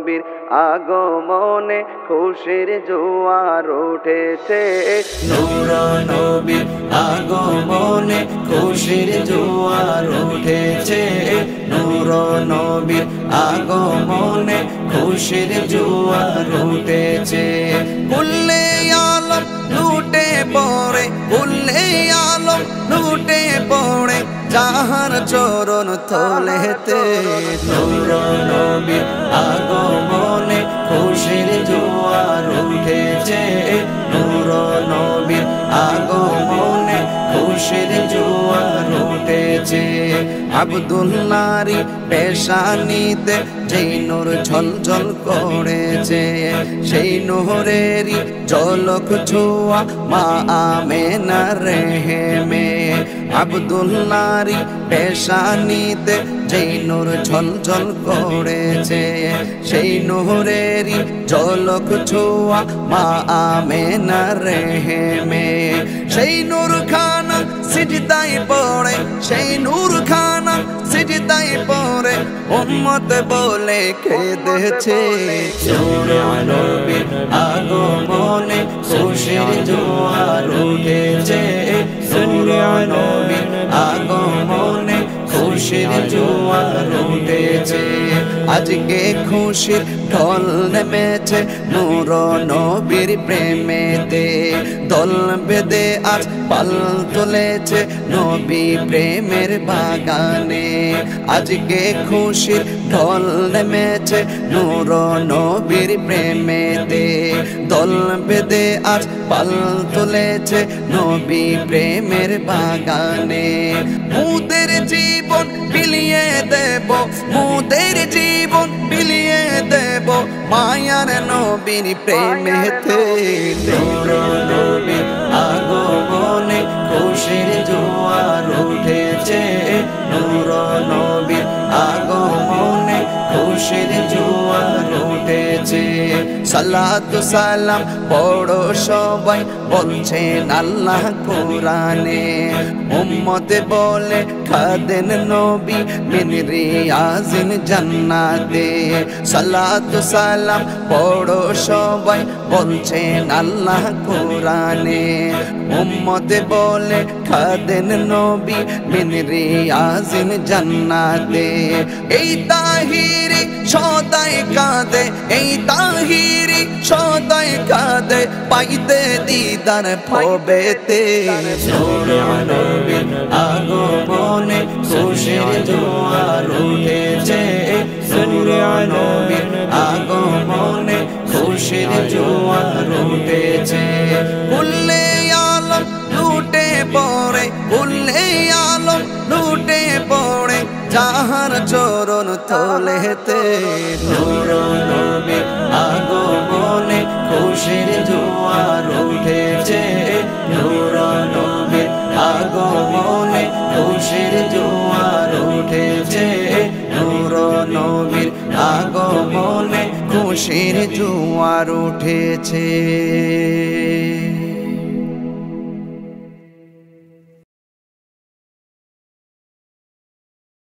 নবীর আগমনে খুশির জোয়ার উঠেছে। নূর নবীর আগমনে খুশির জোয়ার উঠেছে। নূর নবীর আগমনে খুশির জোয়ার উঠেছে। কুল্লে আলম লুটে পড়ে, কুল্লে আলম লুটে পড়ে যাহার চরণ তলেতে। নূর নবীর আগমনে খুশির জোয়ার উঠেছে। নূর নবীর আগমনে খুশির জোয়ার উঠেছে। আব্দুল্লাহরি পেশানিতে যেই নূর ঝলঝল করেছে, সেই নূরেরই ঝলক ছোঁয়া মা আমেনার রেহেমে। আব্দুল্লাহরি পেশানিতে যেই নূর ঝলঝল করেছে, সেই নূরেরই ঝলক ছোঁয়া মা আমেনার রেহেমে। সেই নূর খানা সিজদায় পড়ে, সেই নূর খানা সিজদায় পড়ে উম্মত বলে কেঁদেছে। নূর নবীর আগমনে খুশির জোয়ার উঠেছে। নূর নবীর আগমনে খুশির জোয়ার উঠেছে। আজকে খুশির ঢল নেমেছে নূর নবীর প্রেমেতে। দল বেঁধে আজ পাল তুলেছে নবী প্রেমের বাগানে। আজকে খুশির ঢল নেমেছে নূর নবীর প্রেমেতে। দল বেঁধে আজ পাল তুলেছে নবী প্রেমের বাগানে। মুদের জীবন বিলিয়ে দেব, মুদের জীবন বিলিয়ে দেব মায়ার নবীর প্রেমেতে। নূর নবীর আগমনে খুশির জোয়ার উঠেছে। নূর নবীর আগমনে খুশির জোয়ার উঠেছে। সালাতু সালাম পড়ো সবাই বলছেন আল্লাহ কোরআনে। উম্মত বলে খাদেন নবী মিন রিয়াজিন জান্নাতে। সালাতু সালাম পড়ো সবাই বলছেন আল্লাহ কোরআনে। উম্মত বলে খাদেন নবী মিন রিয়াজিন জান্নাতে। এই তাহিরি সদাই কাঁদে, এই তাহিরি সদাই কাঁদে পাইতে দিদার ভবেতে। নূর নবীর আগমনে খুশির জোয়ার উঠেছে। নূর নবীর আগমনে খুশির জোয়ার উঠেছে। কুল্লে আলম লুটে পড়ে, কুল্লে আলম লুটে পড়ে যাহার চরণ তলেতে। নূর নবীর আগমনে খুশির জোয়ার উঠেছে। নূর নবীর আগমনে খুশির জোয়ার উঠেছে। নূর নবীর আগমনে খুশির জোয়ার উঠেছে।